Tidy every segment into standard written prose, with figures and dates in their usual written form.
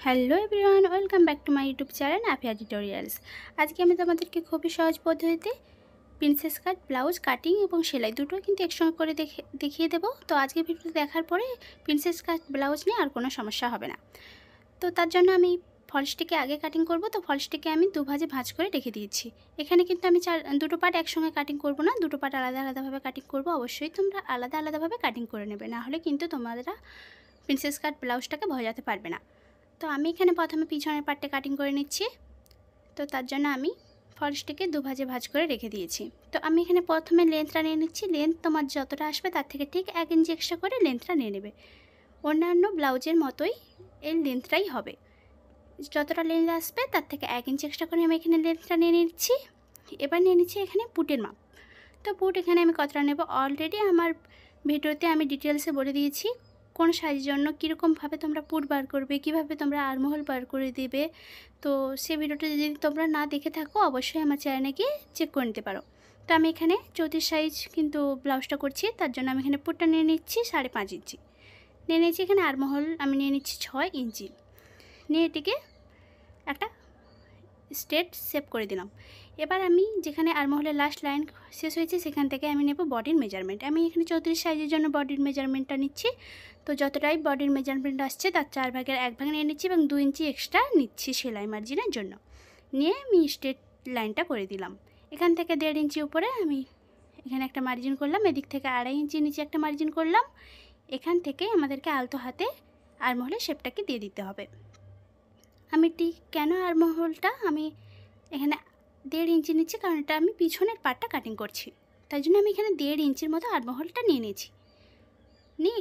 Hello everyone, welcome back to my YouTube channel Afia tutorials. আজকে আমি তোমাদেরকে খুবই সহজ পদ্ধতিতে প্রিন্সেস কাট ব্লাউজ কাটিং এবং সেলাই দুটো কিন্তু একসঙ্গে করে দেখিয়ে দেবো। তো আজকে ভিডিওটি দেখার পরে প্রিন্সেস কাট ব্লাউজ নিয়ে আর কোনো সমস্যা হবে না। তো তার জন্য আমি ফলসটিকে আগে কাটিং করব। তো ফলসটিকে আমি দুভাজে ভাঁজ করে রেখে দিয়েছি। এখানে কিন্তু আমি দুটো পার্ট একসঙ্গে কাটিং করব না, দুটো পার্ট আলাদা আলাদাভাবে কাটিং করব। অবশ্যই তোমরা আলাদা আলাদাভাবে কাটিং করে নেবে, না হলে কিন্তু তোমরা প্রিন্সেস কাট ব্লাউজটাকে ভজাতে পারবে না। তো আমি এখানে প্রথমে পিছনের পার্টটা কাটিং করে নিচ্ছি। তো তার জন্য আমি ফলসটিকে দুভাজে ভাঁজ করে রেখে দিয়েছি। তো আমি এখানে প্রথমে লেন্থটা নিয়ে নিচ্ছি। লেন্থ তোমার যতটা আসবে তার থেকে ঠিক 1 ইঞ্চি এক্সট্রা করে লেন্থটা নিয়ে নেবে। অন্যান্য ব্লাউজের মতোই এই লেন্থটাই হবে, যতটা লেন্থ আসবে তার থেকে 1 ইঞ্চি এক্সট্রা করে আমি এখানে লেন্থটা নিয়ে নিচ্ছি। এবার নিয়ে নিচ্ছি এখানে পুটের মাপ। তো পুট এখানে আমি কতটা নেব অলরেডি আমার ভিডিওতে আমি ডিটেলসে বলে দিয়েছি, কোন সাইজের জন্য কীরকমভাবে তোমরা পুট বার করবে, কীভাবে তোমরা আরমহল বার করে দেবে। তো সে ভিডিওটা যদি তোমরা না দেখে থাকো অবশ্যই আমার চ্যানেলে গিয়ে চেক করে নিতে পারো। তো আমি এখানে 34 সাইজ কিন্তু ব্লাউজটা করছি, তার জন্য আমি এখানে পুটটা নিয়ে নিচ্ছি 5.5 ইঞ্চি নিয়ে নিচ্ছি। এখানে আরমহল আমি নিয়ে নিচ্ছি 6 ইঞ্চি নিয়ে এটিকে একটা স্ট্রেট শেপ করে দিলাম। এবার আমি যেখানে আরমহলের লাস্ট লাইন শেষ হয়েছে সেখান থেকে আমি নেব বডির মেজারমেন্ট। আমি এখানে 34 সাইজের জন্য বডির মেজারমেন্টটা নিচ্ছি। তো যতটাই বডির মেজারমেন্ট আসছে তার 4 ভাগের 1 ভাগ নিয়ে নিচ্ছি এবং 2 ইঞ্চি এক্সট্রা নিচ্ছি সেলাই মার্জিনের জন্য। নিয়ে আমি স্ট্রেট লাইনটা করে দিলাম। এখান থেকে 1.5 ইঞ্চি উপরে আমি এখানে একটা মার্জিন করলাম, এদিক থেকে 2.5 ইঞ্চি নিচে একটা মার্জিন করলাম। এখান থেকে আমাদেরকে আলতো হাতে আরমহলের শেপটাকে দিয়ে দিতে হবে। আমি ঠিক কেন আরমহলটা আমি এখানে 1.5 ইঞ্চি নিচ্ছি, কারণ এটা আমি পিছনের পার্টটা কাটিং করছি, তাই জন্য আমি এখানে 1.5 ইঞ্চির মতো আরমহলটা নিয়ে নিয়েছি। নিয়ে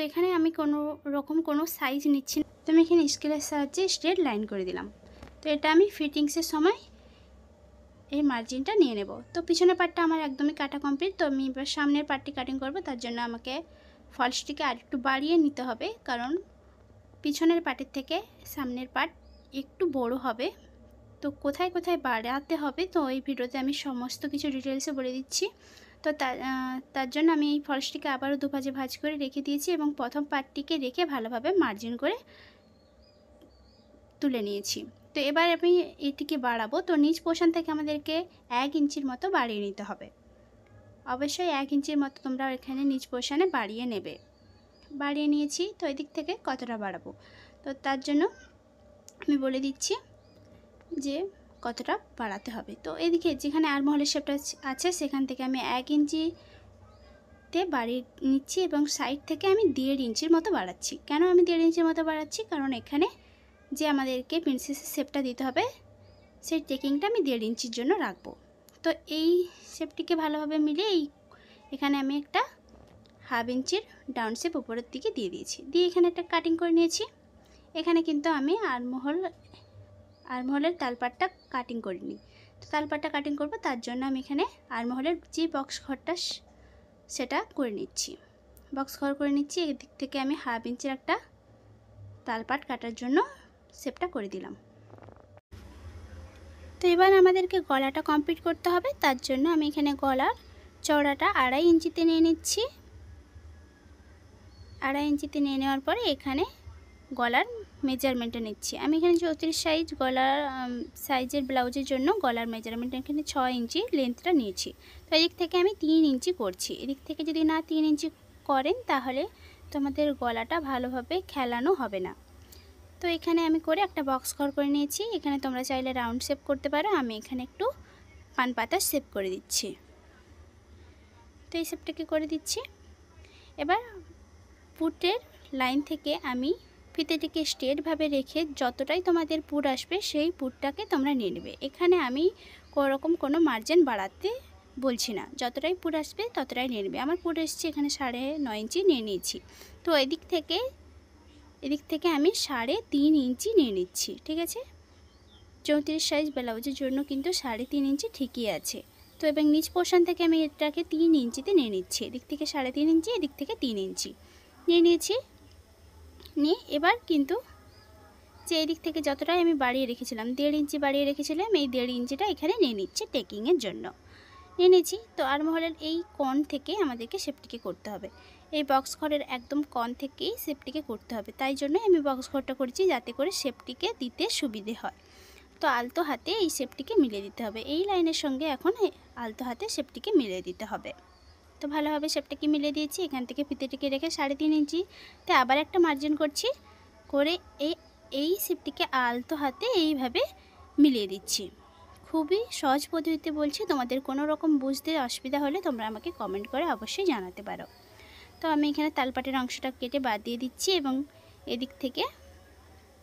এখানে আমি কোনো সাইজ নিচ্ছি না। তো আমি এখানে স্কেলের সাহায্যে স্ট্রেট লাইন করে দিলাম। তো এটা আমি ফিটিংসের সময় এই মার্জিনটা নিয়ে নেব। তো পিছনের পার্টটা আমার একদমই কাটা কমপ্লিট। তো আমি এবার সামনের পার্টটি কাটিং করব, তার জন্য আমাকে ফলসটিকে আর একটু বাড়িয়ে নিতে হবে, কারণ পিছনের পার্টের থেকে সামনের পার্ট একটু বড় হবে। তো কোথায় কোথায় বাড়াতে হবে তো এই ভিডিওতে আমি সমস্ত কিছু ডিটেলসে বলে দিচ্ছি। তো তার জন্য আমি এই ফলসটিকে আবারও দুভাজে ভাঁজ করে রেখে দিয়েছি এবং প্রথম পার্টটিকে রেখে ভালোভাবে মার্জিন করে তুলে নিয়েছি। তো এবার আমি এটিকে বাড়াবো। তো নিচ পোর্শন থেকে আমাদেরকে 1 ইঞ্চির মতো বাড়িয়ে নিতে হবে। অবশ্যই 1 ইঞ্চির মতো তোমরা এখানে নিচ পোর্শনে বাড়িয়ে নেবে। বাড়িয়ে নিয়েছি। তো এদিক থেকে কতটা বাড়াবো তো তার জন্য আমি বলে দিচ্ছি যে কতটা বাড়াতে হবে। তো এদিকে যেখানে আরমহলের শেপটা আছে সেখান থেকে আমি 1 ইঞ্চিতে বাড়িয়ে নিচ্ছি এবং সাইড থেকে আমি 1.5 ইঞ্চির মতো বাড়াচ্ছি। কেন আমি 1.5 ইঞ্চির মতো বাড়াচ্ছি, কারণ এখানে যে আমাদেরকে প্রিন্সেসের শেপটা দিতে হবে সেই টেকিংটা আমি 1.5 ইঞ্চির জন্য রাখবো। তো এই শেপটিকে ভালোভাবে মিলিয়ে এখানে আমি একটা 1/2 ইঞ্চির ডাউন শেপ উপরের দিকে দিয়ে দিয়েছি। দিয়ে এখানে একটা কাটিং করে নিয়েছি। এখানে কিন্তু আমি আরমহলের তালপাটটা কাটিং করিনি। তো তালপাটটা কাটিং করব, তার জন্য আমি এখানে আরমহলের যে বক্স ঘরটা সেটা করে নিচ্ছি। বক্স ঘর করে নিচ্ছি। এদিক থেকে আমি 1/2 ইঞ্চির একটা তালপাট কাটার জন্য শেপটা করে দিলাম। তো এবার আমাদেরকে গলাটা কমপ্লিট করতে হবে, তার জন্য আমি এখানে গলার চওড়াটা 2.5 ইঞ্চিতে নিয়ে নিচ্ছি। 2.5 ইঞ্চিতে নিয়ে নেওয়ার পরে এখানে গলার মেজারমেন্টটা নিচ্ছি। আমি এখানে 34 সাইজ গলার সাইজের ব্লাউজের জন্য গলার মেজারমেন্ট এখানে 6 ইঞ্চি লেন্থটা নিয়েছি। তো এদিক থেকে আমি 3 ইঞ্চি করছি। এদিক থেকে যদি না 3 ইঞ্চি করেন তাহলে তোমাদের গলাটা ভালোভাবে খেলানো হবে না। তো এখানে আমি করে একটা বক্স ঘর করে নিয়েছি। এখানে তোমরা চাইলে রাউন্ড শেপ করতে পারো, আমি এখানে একটু পান পাতা শেপ করে দিচ্ছি। তো এই শেপটাকে করে দিচ্ছি। এবার পুটের লাইন থেকে আমি ফিতেটিকে স্ট্রেটভাবে রেখে যতটাই তোমাদের পুট আসবে সেই পুটটাকে তোমরা নিয়ে নেবে। এখানে আমি কোনো মার্জিন বাড়াতে বলছি না, যতটাই পুট আসবে ততটাই নিয়ে নেবে। আমার পুট এসছে এখানে 9.5 ইঞ্চি নিয়ে নিয়েছি। তো এদিক থেকে আমি 3.5 ইঞ্চি নিয়ে নিচ্ছি। ঠিক আছে, 34 সাইজ ব্লাউজের জন্য কিন্তু 3.5 ইঞ্চি ঠিকই আছে। তো এবং নিচ পোর্শন থেকে আমি এটাকে 3 ইঞ্চিতে নিয়ে নিচ্ছি। এদিক থেকে 3.5 ইঞ্চি, এদিক থেকে 3 ইঞ্চি নিয়ে নিয়েছি। নিয়ে এবার কিন্তু যে এদিক থেকে যতটাই আমি বাড়িয়ে রেখেছিলাম 1.5 ইঞ্চি বাড়িয়ে রেখেছিলাম, এই 1.5 ইঞ্চিটা এখানে নিয়ে নিচ্ছে টেকিংয়ের জন্য নিয়ে নিয়েছি। তো আরমহলের এই কোণ থেকে আমাদেরকে শেপটিকে করতে হবে। এই বক্স ঘরের একদম কন থেকেই শেপটিকে করতে হবে, তাই জন্য আমি বক্স ঘরটা করেছি যাতে করে শেপটিকে দিতে সুবিধে হয়। তো আলতো হাতে এই শেপটিকে মিলিয়ে দিতে হবে, এই লাইনের সঙ্গে এখন আলতো হাতে শেপটিকে মিলিয়ে দিতে হবে। তো ভালোভাবে শেপটাকে মিলিয়ে দিয়েছি। এখান থেকে ফিতেটিকে রেখে 3.5 ইঞ্চিতে আবার একটা মার্জিন করছি, করে এই শেপটিকে আলতো হাতে এইভাবে মিলিয়ে দিচ্ছি। খুবই সহজ পদ্ধতিতে বলছি, তোমাদের কোনো রকম বুঝতে অসুবিধা হলে তোমরা আমাকে কমেন্ট করে অবশ্যই জানাতে পারো। তো আমি এখানে তালপাটের অংশটা কেটে বাদ দিয়ে দিচ্ছি এবং এদিক থেকে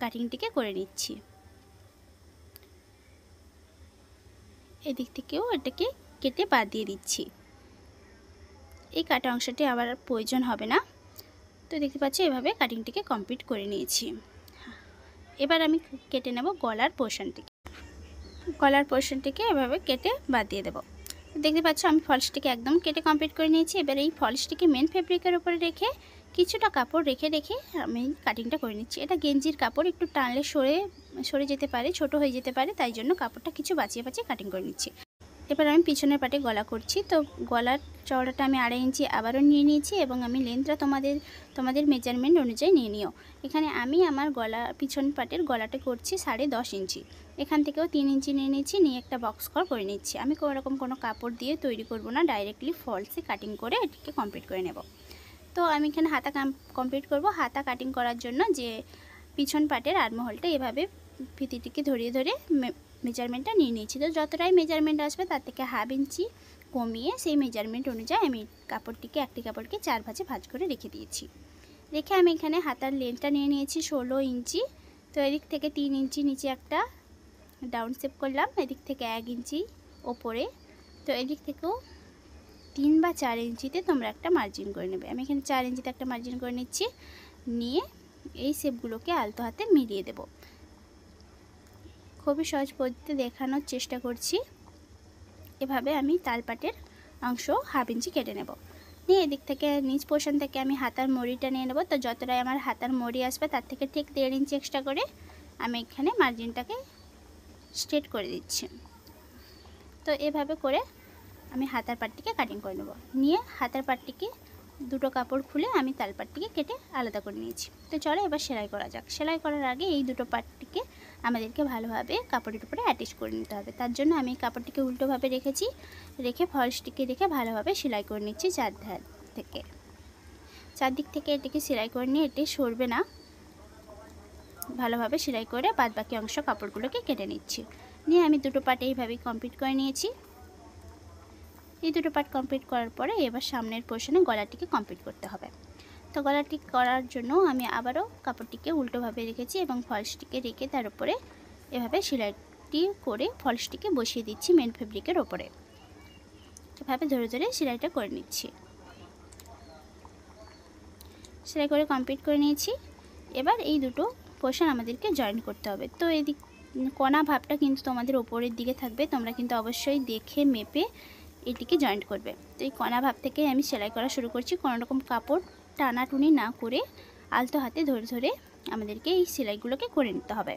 কাটিংটিকে করে নিচ্ছি। এদিক থেকেও এটাকে কেটে বাদ দিয়ে দিচ্ছি। এই কাটা অংশটি আবার প্রয়োজন হবে না। তো দেখতে পাচ্ছি এভাবে কাটিংটিকে কমপ্লিট করে নিয়েছি। এবার আমি কেটে নেব গলার পোর্শনটিকে এভাবে কেটে বাদ দিয়ে দেব। দেখতে পাচ্ছ আমি ফলসটিকে একদম কেটে কমপ্লিট করে নিয়েছি। এবার এই ফলসটিকে মেন ফেব্রিকের উপরে রেখে কিছুটা কাপড় রেখে আমি কাটিংটা করে নিচ্ছি। এটা গেঞ্জির কাপড়, একটু টানলে সরে যেতে পারে, ছোট হয়ে যেতে পারে, তাই জন্য কাপড়টা কিছু বাঁচিয়ে কাটিং করে নিচ্ছি। এবার আমি পিছনের পাটে গলা করছি। তো গলার চওড়াটা আমি 2.5 ইঞ্চি আবারও নিয়ে নিয়েছি এবং আমি লেন্থটা তোমাদের মেজারমেন্ট অনুযায়ী নিয়ে নিও। এখানে আমি আমার পিছন পাটের গলাটা করছি 10.5 ইঞ্চি। এখান থেকেও 3 ইঞ্চি নিয়ে নিয়েছি, নিয়ে একটা বক্স কর করে নিচ্ছি। আমি কোনোরকম কোনো কাপড় দিয়ে তৈরি করব না, ডাইরেক্টলি ফলসে কাটিং করে এটিকে কমপ্লিট করে নেব। তো আমি এখানে হাতা কমপ্লিট করব। হাতা কাটিং করার জন্য যে পিছন পাটের আর্মহোলটা এভাবে ফিতিটিকে ধরিয়ে ধরে মেজারমেন্টটা নিয়ে নিয়েছি। তো যতটাই মেজারমেন্ট আসবে তার থেকে 1/2 ইঞ্চি কমিয়ে সেই মেজারমেন্ট অনুযায়ী আমি একটি কাপড়কে 4 ভাঁজে ভাঁজ করে রেখে দিয়েছি। রেখে আমি এখানে হাতার লেন্থটা নিয়ে নিয়েছি 16 ইঞ্চি। তো এদিক থেকে 3 ইঞ্চি নিচে একটা ডাউন শেপ করলাম, এদিক থেকে 1 ইঞ্চি ওপরে। তো এদিক থেকেও 3 বা 4 ইঞ্চিতে তোমরা একটা মার্জিন করে নেবে। আমি এখানে 4 ইঞ্চিতে একটা মার্জিন করে নিচ্ছি, নিয়ে এই শেপগুলোকে আলতো হাতে মিলিয়ে দেব। খুবই সহজ পদ্ধতিতে দেখানোর চেষ্টা করছি। এভাবে আমি তালপাটের অংশ 1/2 ইঞ্চি কেটে নেব, নিয়ে এদিক থেকে নিচ পোর্শন থেকে আমি হাতার মড়িটা নিয়ে নেব। তো যতটাই আমার হাতার মড়ি আসবে তার থেকে ঠিক 1.5 ইঞ্চি এক্সট্রা করে আমি এখানে মার্জিনটাকে স্ট্রেট করে দিচ্ছি। তো এভাবে করে আমি হাতার পাটটিকে কাটিং করে নেব। নিয়ে হাতার পাটটিকে দুটো কাপড় খুলে আমি তালপাটটিকে কেটে আলাদা করে নিয়েছি। তো চলো এবার সেলাই করা যাক। সেলাই করার আগে এই দুটো পাটটিকে আমাদেরকে ভালোভাবে কাপড়ের উপরে অ্যাটাচ করে নিতে হবে। তার জন্য আমি কাপড়টিকে উল্টোভাবে রেখে ফলসটিকে রেখে ভালোভাবে সেলাই করে নিচ্ছি চারদিক থেকে এটিকে সেলাই করে নিয়ে এটি সরবে না, ভালোভাবে সেলাই করে বাদবাকি অংশ কাপড়গুলোকে কেটে নিচ্ছি। নিয়ে আমি দুটো পাট এইভাবেই কমপ্লিট করে নিয়েছি। এই দুটো পার্ট কমপ্লিট করার পরে এবার সামনের পোর্শনে গলাটিকে কমপ্লিট করতে হবে। তো গলাটি করার জন্য আমি আবারও কাপড়টিকে উল্টোভাবে রেখেছি এবং ফলসটিকে রেখে তার উপরে এভাবে সেলাইটি করে ফলসটিকে বসিয়ে দিচ্ছি মেন ফেব্রিকের ওপরে। এভাবে ধরে ধরে সেলাইটা করে নিচ্ছি। সেলাই করে কমপ্লিট করে নিয়েছি। এবার এই দুটো পোর্শন আমাদেরকে জয়েন করতে হবে। তো এদিক কোনা ভাবটা কিন্তু তোমাদের ওপরের দিকে থাকবে, তোমরা কিন্তু অবশ্যই দেখে মেপে এটিকে জয়েন্ট করবে। তো এই কণা ভাব থেকে আমি সেলাই করা শুরু করছি। কোনো রকম কাপড় টানাটুনি না করে আলতো হাতে ধরে ধরে আমাদেরকে এই সেলাইগুলোকে করে নিতে হবে।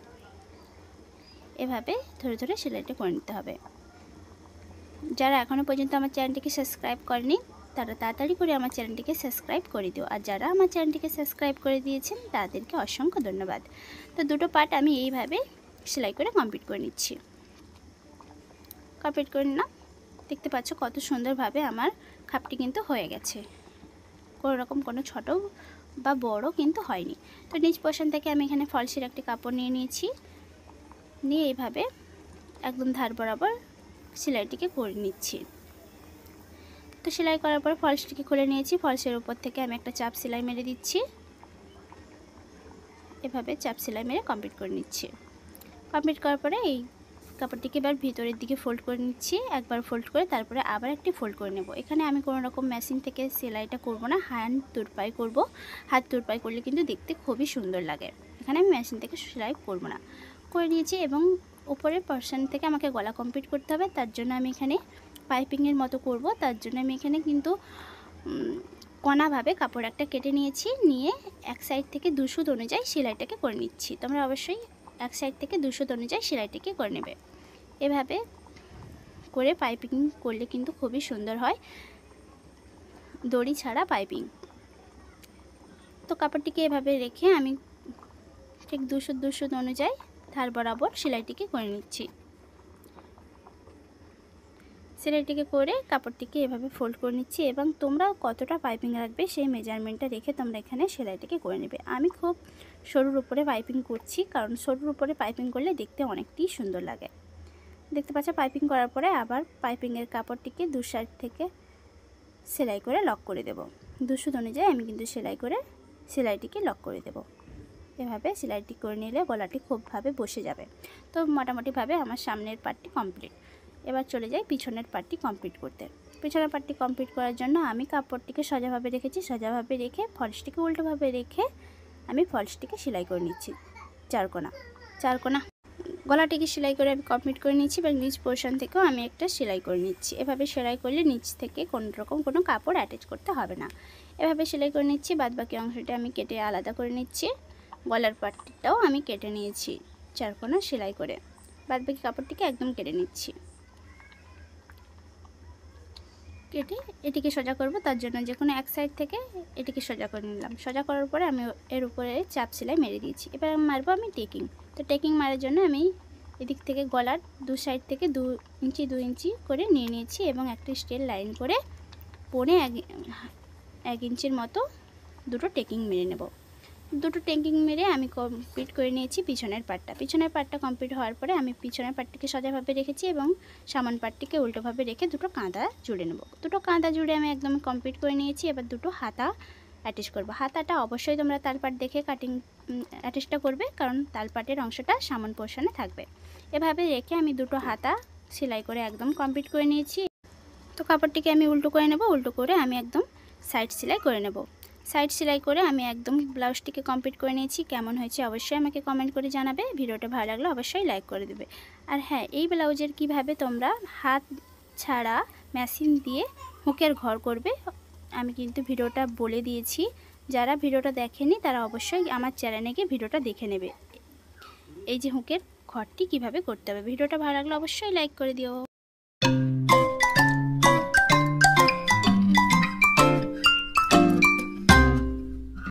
এভাবে ধরে ধরে সেলাইটা করে নিতে হবে। যারা এখনও পর্যন্ত আমার চ্যানেলটিকে সাবস্ক্রাইব করেনি তারা তাড়াতাড়ি করে আমার চ্যানেলটিকে সাবস্ক্রাইব করে দিও, আর যারা আমার চ্যানেলটিকে সাবস্ক্রাইব করে দিয়েছেন তাদেরকে অসংখ্য ধন্যবাদ। তো দুটো পার্ট আমি এইভাবে সেলাই করে কমপ্লিট করে নিচ্ছি। কমপ্লিট করে নিলাম। দেখতে পাচ্ছ কত সুন্দরভাবে আমার খাপটি কিন্তু হয়ে গেছে, কোনো রকম কোনো ছোট বা বড় কিন্তু হয়নি। তো নিচ পোর্শন থেকে আমি এখানে ফলসের একটি কাপড় নিয়ে নিয়েছি, নিয়ে এইভাবে একদম ধার বরাবর সেলাইটিকে করে নিচ্ছি। তো সেলাই করার পর ফলসটিকে খুলে নিয়েছি। ফলসের উপর থেকে আমি একটা চাপ সেলাই মেরে দিচ্ছি। এভাবে চাপ সেলাই মেরে কমপ্লিট করে নিচ্ছি। কমপ্লিট করার পরে এই কাপড়টিকে এবার ভিতরের দিকে ফোল্ড করে নিচ্ছি। একবার ফোল্ড করে তারপরে আবার একটি ফোল্ড করে নেব। এখানে আমি কোনো রকম মেশিন থেকে সেলাইটা করব না, হাত তুরপাই করব। হাত তুরপাই করলে কিন্তু দেখতে খুবই সুন্দর লাগে। এখানে আমি মেশিন থেকে সেলাই করব না, করে নিয়েছি। এবং উপরের পোর্শন থেকে আমাকে গলা কমপ্লিট করতে হবে, তার জন্য আমি এখানে পাইপিংয়ের মতো করব। তার জন্য আমি এখানে কিন্তু কোনাভাবে কাপড় একটা কেটে নিয়েছি, নিয়ে এক সাইড থেকে 2 সুত অনুযায়ী সেলাইটাকে করে নিচ্ছি। তোমরা অবশ্যই এক সাইড থেকে 2 সুত অনুযায়ী সেলাইটাকে করে নেবে। এভাবে করে পাইপিং করলে কিন্তু খুবই সুন্দর হয়, দড়ি ছাড়া পাইপিং। তো কাপড়টিকে এভাবে রেখে আমি ঠিক 200 অনুযায়ী ধার বরাবর সেলাইটিকে করে নিচ্ছি। সেলাইটিকে করে কাপড়টিকে এভাবে ফোল্ড করে নিচ্ছি এবং তোমরা কতটা পাইপিং রাখবে সেই মেজারমেন্টটা রেখে তোমরা এখানে সেলাইটিকে করে নেবে। আমি খুব সরুর উপরে পাইপিং করছি, কারণ সরুর উপরে পাইপিং করলে দেখতে অনেকটাই সুন্দর লাগে। দেখতে পাচ্ছ পাইপিং করার পরে আবার পাইপিংয়ের কাপড়টিকে দু সাইড থেকে সেলাই করে লক করে দেব। 200 অনুযায়ী আমি কিন্তু সেলাই করে সেলাইটিকে লক করে দেব। এভাবে সেলাইটি করে নিলে গলাটি খুবভাবে বসে যাবে। তো মোটামুটিভাবে আমার সামনের পার্টটি কমপ্লিট। এবার চলে যাই পিছনের পার্টটি কমপ্লিট করতে। পিছনের পার্টটি কমপ্লিট করার জন্য আমি কাপড়টিকে সোজাভাবে রেখেছি, সোজাভাবে রেখে ফলসটিকে উল্টোভাবে রেখে আমি ফলসটিকে সেলাই করে নিচ্ছি চার কোনা। গলাটিকে সেলাই করে আমি কমপ্লিট করে নিচ্ছি এবং নিচ পোর্শন থেকেও আমি একটা সেলাই করে নিচ্ছি। এভাবে সেলাই করলে নিচ থেকে কোনো রকম কোনো কাপড় অ্যাটাচ করতে হবে না। এভাবে সেলাই করে নিচ্ছি। বাদবাকি অংশটা আমি কেটে আলাদা করে নিচ্ছি। গলার পাটটাও আমি কেটে নিয়েছি চার কোনা সেলাই করে। বাদবাকি কাপড়টিকে একদম কেটে নিচ্ছি। কেটে এটিকে সোজা করব, তার জন্য যে কোনো এক সাইড থেকে এটিকে সোজা করে নিলাম। সোজা করার পরে আমি এর উপরে চাপ সেলাই মেরে দিয়েছি। এবার মারবো আমি টেকিং। তো টেকিং মারার জন্য আমি এদিক থেকে গলার দু সাইড থেকে 2 ইঞ্চি করে নিয়ে নিয়েছি এবং একটা স্ট্রেট লাইন করে 1 ইঞ্চির মতো দুটো টেকিং মেরে নেব। দুটো টেকিং মেরে আমি কমপ্লিট করে নিয়েছি পিছনের পার্টটা কমপ্লিট হওয়ার পরে আমি পিছনের পার্টটিকে সোজাভাবে রেখেছি এবং সামন পার্টটিকে উল্টোভাবে রেখে দুটো কাঁধা জুড়ে নেব। দুটো কাঁধা জুড়ে আমি একদম কমপ্লিট করে নিয়েছি। এবার দুটো হাতা অ্যাটাচ করব। হাতাটা অবশ্যই তোমরা তালপাট দেখে কাটিং অ্যাটাচটা করবে, কারণ তালপাটের অংশটা সামন পোর্শনে থাকবে। এভাবে রেখে আমি দুটো হাতা সেলাই করে একদম কমপ্লিট করে নিয়েছি। তো কাপড়টিকে আমি উল্টো করে নেব। উল্টো করে আমি একদম সাইড সেলাই করে নেব। সাইড সেলাই করে আমি একদম ব্লাউজটিকে কমপ্লিট করে নিয়েছি। কেমন হয়েছে অবশ্যই আমাকে কমেন্ট করে জানাবে। ভিডিওটা ভালো লাগলে অবশ্যই লাইক করে দেবে। আর হ্যাঁ, এই ব্লাউজের কিভাবে তোমরা হাত ছাড়া মেশিন দিয়ে হুকের ঘর করবে আমি কিন্তু ভিডিওটা বলে দিয়েছি। যারা ভিডিওটা দেখেনি তারা অবশ্যই আমার চ্যানেলে গিয়ে ভিডিওটা দেখে নেবে। এই যে হুকের ঘরটি কিভাবে করতে হবে। ভিডিওটা ভালো লাগলে অবশ্যই লাইক করে দিও।